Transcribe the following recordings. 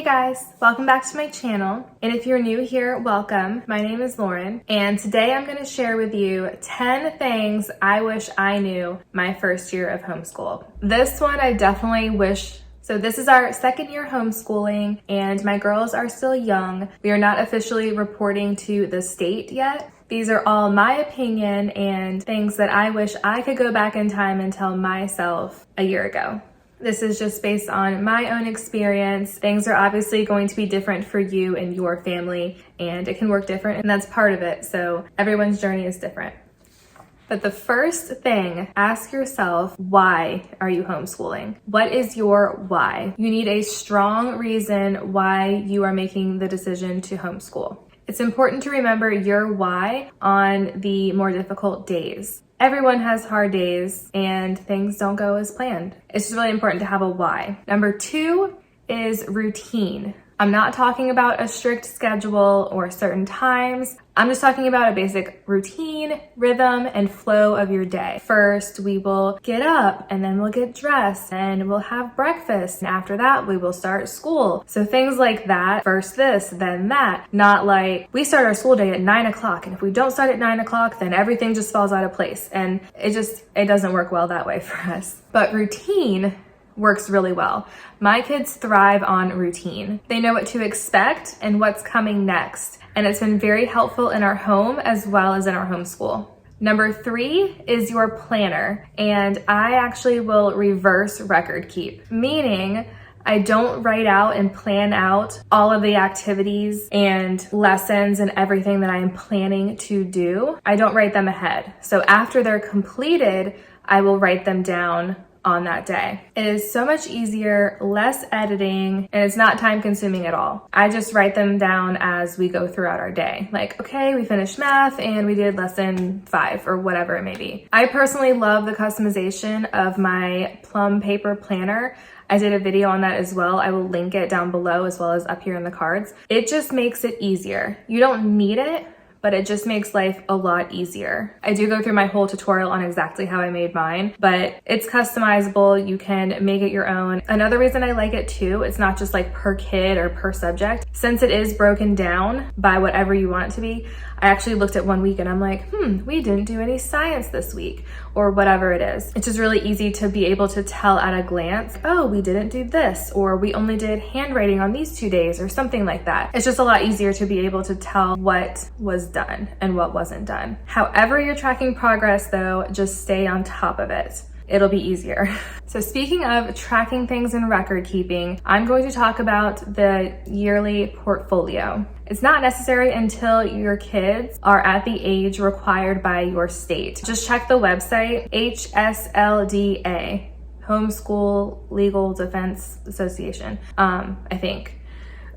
guys, welcome back to my channel. And if you're new here, welcome. My name is Lauren, and today I'm going to share with you 10 things I wish I knew my first year of homeschool. This one I definitely wish. So this is our second year homeschooling, and my girls are still young. We are not officially reporting to the state yet. These are all my opinion and things that I wish I could go back in time and tell myself a year ago. This is just based on my own experience. Things are obviously going to be different for you and your family, and it can work different, and that's part of it. So everyone's journey is different. But the first thing, ask yourself, why are you homeschooling? What is your why? You need a strong reason why you are making the decision to homeschool. It's important to remember your why on the more difficult days. Everyone has hard days and things don't go as planned. It's just really important to have a why. Number 2 is routine. I'm not talking about a strict schedule or certain times. I'm just talking about a basic routine, rhythm, and flow of your day. First, we will get up and then we'll get dressed and we'll have breakfast. And after that, we will start school. So things like that, first this, then that. Not like we start our school day at 9 o'clock. And if we don't start at 9 o'clock, then everything just falls out of place. And it doesn't work well that way for us. But routine works really well. My kids thrive on routine. They know what to expect and what's coming next. And it's been very helpful in our home as well as in our homeschool. Number 3 is your planner. And I actually will reverse record keep, meaning I don't write out and plan out all of the activities and lessons and everything that I am planning to do. I don't write them ahead. So after they're completed, I will write them down on that day. It is so much easier, less editing, and it's not time consuming at all. I just write them down as we go throughout our day. Like, okay, we finished math and we did lesson 5 or whatever it may be. I personally love the customization of my plum paper planner. I did a video on that as well. I will link it down below as well as up here in the cards. It just makes it easier. You don't need it, but it just makes life a lot easier. I do go through my whole tutorial on exactly how I made mine, but it's customizable. You can make it your own. Another reason I like it too, it's not just like per kid or per subject. Since it is broken down by whatever you want it to be, I actually looked at one week and I'm like, we didn't do any science this week or whatever it is. It's just really easy to be able to tell at a glance, oh, we didn't do this, or we only did handwriting on these 2 days or something like that. It's just a lot easier to be able to tell what was done and what wasn't done. However you're tracking progress though, just stay on top of it. It'll be easier. So speaking of tracking things and record keeping, I'm going to talk about the yearly portfolio. It's not necessary until your kids are at the age required by your state. Just check the website, HSLDA, Homeschool Legal Defense Association, I think.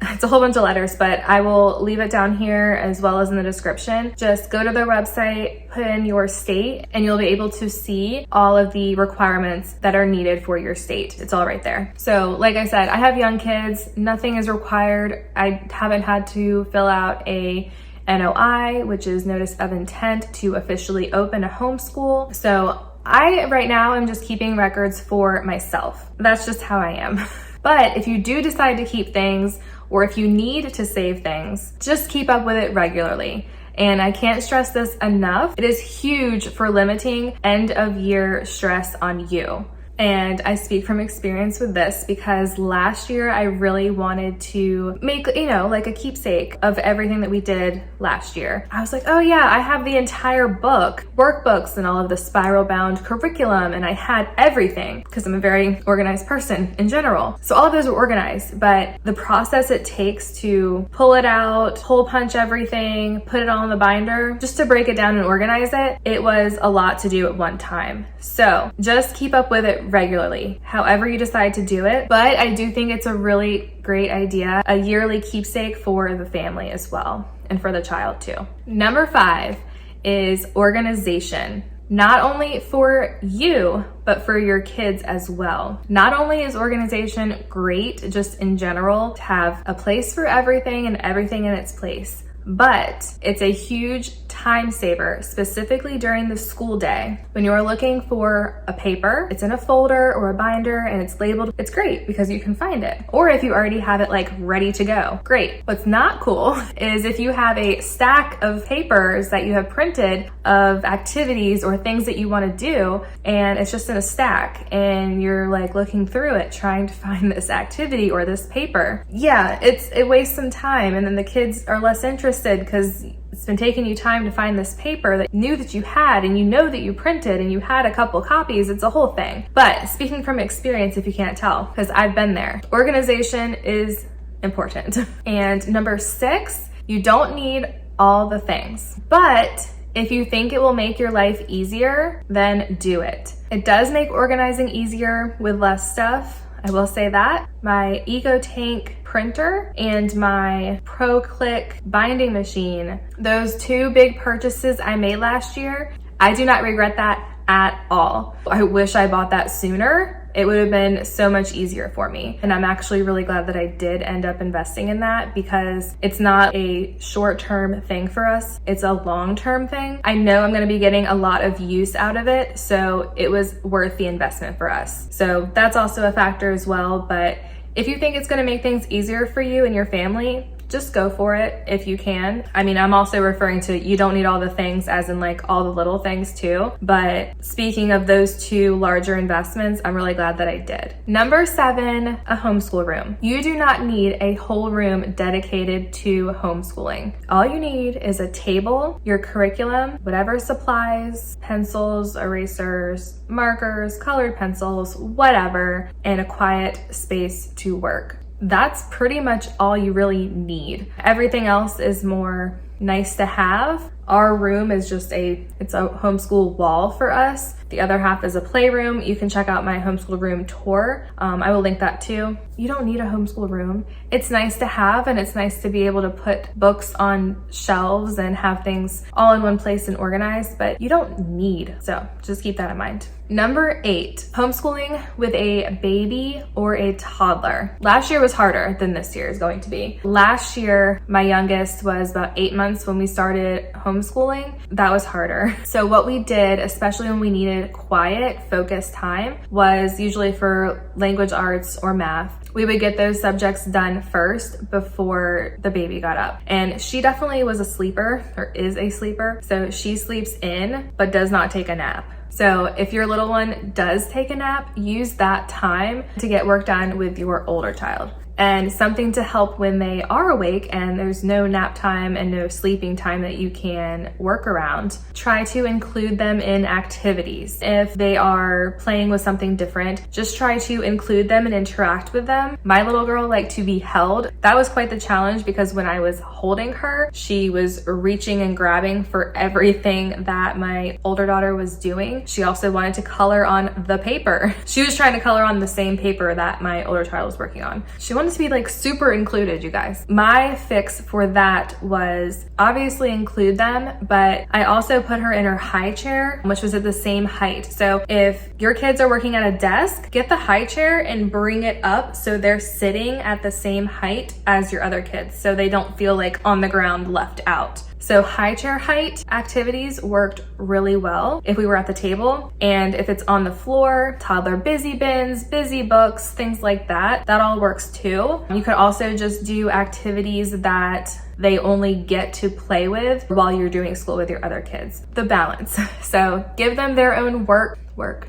It's a whole bunch of letters, but I will leave it down here as well as in the description. Just go to their website, put in your state, and you'll be able to see all of the requirements that are needed for your state. It's all right there. So like I said, I have young kids. Nothing is required. I haven't had to fill out a NOI, which is Notice of Intent to officially open a homeschool. So right now I'm just keeping records for myself. That's just how I am. But if you do decide to keep things, or if you need to save things, just keep up with it regularly. And I can't stress this enough. It is huge for limiting end of year stress on you. And I speak from experience with this because last year I really wanted to make, like a keepsake of everything that we did last year. I was like, oh yeah, I have the entire book, workbooks and all of the spiral bound curriculum, and I had everything because I'm a very organized person in general. So all of those were organized, but the process it takes to pull it out, hole punch everything, put it all in the binder, just to break it down and organize it, it was a lot to do at one time. So just keep up with it regularly, however you decide to do it. But I do think it's a really great idea, a yearly keepsake for the family as well, and for the child too. Number 5 is organization. Not only for you, but for your kids as well. Not only is organization great just in general to have a place for everything and everything in its place, but it's a huge time saver, specifically during the school day. When you are looking for a paper, it's in a folder or a binder and it's labeled, it's great because you can find it. Or if you already have it like ready to go, great. What's not cool is if you have a stack of papers that you have printed of activities or things that you want to do, and it's just in a stack and you're like looking through it trying to find this activity or this paper. Yeah, it wastes some time, and then the kids are less interested because it's been taking you time to find this paper that you knew that you had, and you know that you printed and you had a couple copies. It's a whole thing. But speaking from experience, if you can't tell, because I've been there, organization is important. And number 6, you don't need all the things, but if you think it will make your life easier, then do it. It does make organizing easier with less stuff, I will say that. My EcoTank printer and my ProClick binding machine, those 2 big purchases I made last year, I do not regret that at all. I wish I bought that sooner. It would have been so much easier for me. And I'm actually really glad that I did end up investing in that, because it's not a short-term thing for us. It's a long-term thing. I know I'm gonna be getting a lot of use out of it, so it was worth the investment for us. So that's also a factor as well. But if you think it's gonna make things easier for you and your family, just go for it if you can. I mean, I'm also referring to you don't need all the things as in like all the little things too. But speaking of those 2 larger investments, I'm really glad that I did. Number 7, a homeschool room. You do not need a whole room dedicated to homeschooling. All you need is a table, your curriculum, whatever supplies, pencils, erasers, markers, colored pencils, whatever, and a quiet space to work. That's pretty much all you really need. Everything else is more nice to have. Our room is just it's a homeschool wall for us. The other half is a playroom. You can check out my homeschool room tour. I will link that too. You don't need a homeschool room. It's nice to have, and it's nice to be able to put books on shelves and have things all in one place and organized, but you don't need. So just keep that in mind. Number 8, homeschooling with a baby or a toddler. Last year was harder than this year is going to be. Last year, my youngest was about 8 months when we started homeschooling. That was harder. So what we did, especially when we needed quiet, focused time, was usually for language arts or math. We would get those subjects done first before the baby got up. And she definitely was a sleeper, or is a sleeper. So she sleeps in, but does not take a nap. So if your little one does take a nap, use that time to get work done with your older child. And something to help when they are awake and there's no nap time and no sleeping time that you can work around, try to include them in activities. If they are playing with something different, just try to include them and interact with them. My little girl liked to be held. That was quite the challenge, because when I was holding her, she was reaching and grabbing for everything that my older daughter was doing. She also wanted to color on the paper. She was trying to color on the same paper that my older child was working on. She wanted to be like super included, you guys. My fix for that was obviously include them, but I also put her in her high chair, which was at the same height. So if your kids are working at a desk, get the high chair and bring it up so they're sitting at the same height as your other kids, so they don't feel like on the ground left out. So high chair height activities worked really well if we were at the table. And if it's on the floor, toddler busy bins, busy books, things like that, that all works too. You could also just do activities that they only get to play with while you're doing school with your other kids. The balance. So give them their own work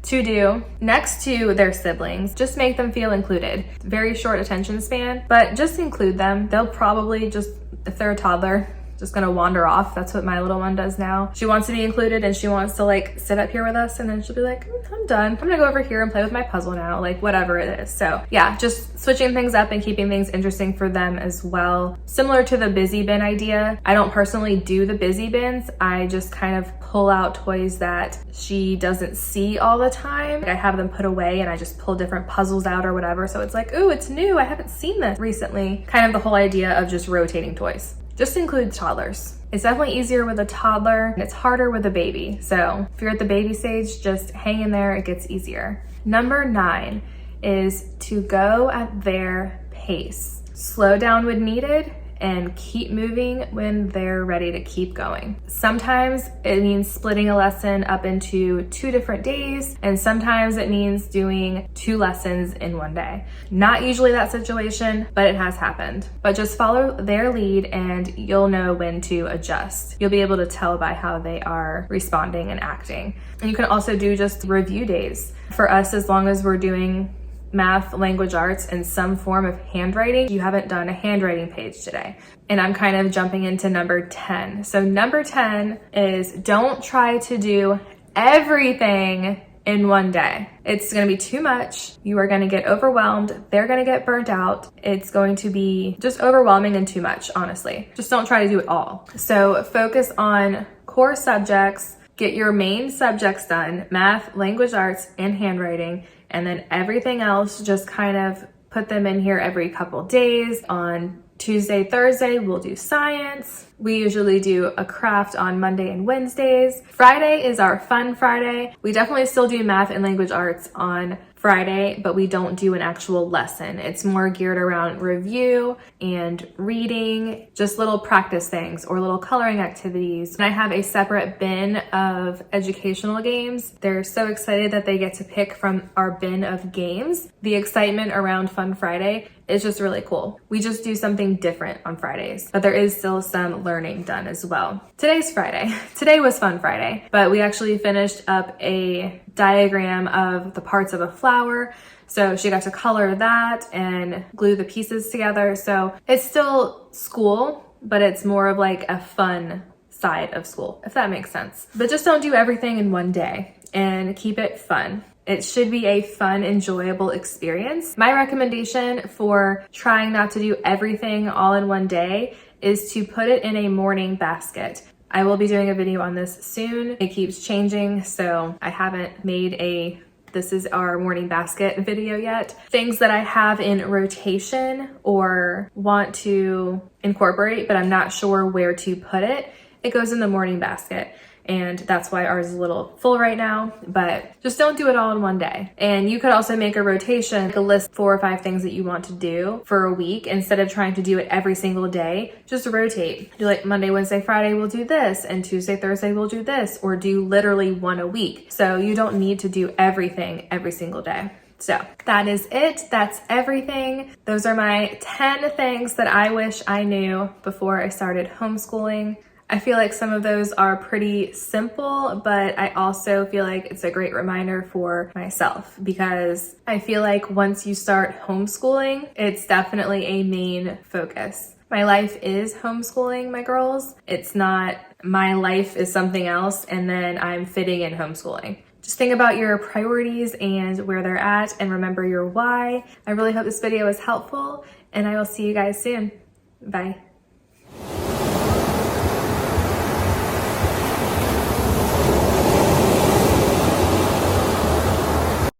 to do next to their siblings. Just make them feel included. Very short attention span, but just include them. They'll probably just, if they're a toddler, just gonna wander off. That's what my little one does now. She wants to be included and she wants to like sit up here with us, and then she'll be like, I'm done. I'm gonna go over here and play with my puzzle now, like whatever it is. So yeah, just switching things up and keeping things interesting for them as well. Similar to the busy bin idea, I don't personally do the busy bins. I just kind of pull out toys that she doesn't see all the time. I have them put away and I just pull different puzzles out or whatever. So it's like, ooh, it's new. I haven't seen this recently. Kind of the whole idea of just rotating toys. Just include toddlers. It's definitely easier with a toddler and it's harder with a baby. So if you're at the baby stage, just hang in there, it gets easier. Number 9 is to go at their pace. Slow down when needed and keep moving when they're ready to keep going. Sometimes it means splitting a lesson up into 2 different days, and sometimes it means doing 2 lessons in one day. Not usually that situation, but it has happened. But just follow their lead and you'll know when to adjust. You'll be able to tell by how they are responding and acting. And you can also do just review days. For us, as long as we're doing math, language arts, and some form of handwriting, you haven't done a handwriting page today. And I'm kind of jumping into number 10. So number 10 is don't try to do everything in one day. It's going to be too much. You are going to get overwhelmed. They're going to get burnt out. It's going to be just overwhelming and too much, honestly. Just don't try to do it all. So focus on core subjects, get your main subjects done, math, language arts, and handwriting, and then everything else, just kind of put them in here every couple days. On Tuesday, Thursday, we'll do science. We usually do a craft on Monday and Wednesdays. Friday is our fun Friday. We definitely still do math and language arts on Friday, but we don't do an actual lesson. It's more geared around review and reading, just little practice things or little coloring activities. And I have a separate bin of educational games. They're so excited that they get to pick from our bin of games. The excitement around Fun Friday is just really cool. We just do something different on Fridays, but there is still some learning done as well. Today's Friday. Today was Fun Friday, but we actually finished up a diagram of the parts of a flower. So she got to color that and glue the pieces together. So it's still school, but it's more of like a fun side of school, if that makes sense. But just don't do everything in one day and keep it fun. It should be a fun, enjoyable experience. My recommendation for trying not to do everything all in one day is to put it in a morning basket. I will be doing a video on this soon. It keeps changing, so I haven't made a this is our morning basket video yet. Things that I have in rotation or want to incorporate, but I'm not sure where to put it, it goes in the morning basket. And that's why ours is a little full right now, but just don't do it all in one day. And you could also make a rotation, like a list 4 or 5 things that you want to do for a week instead of trying to do it every single day. Just rotate. Do like Monday, Wednesday, Friday, we'll do this, and Tuesday, Thursday, we'll do this, or do literally 1 a week. So you don't need to do everything every single day. So that is it. That's everything. Those are my 10 things that I wish I knew before I started homeschooling. I feel like some of those are pretty simple, but I also feel like it's a great reminder for myself because I feel like once you start homeschooling, it's definitely a main focus. My life is homeschooling my girls. It's not my life is something else and then I'm fitting in homeschooling. Just think about your priorities and where they're at and remember your why. I really hope this video was helpful and I will see you guys soon. Bye.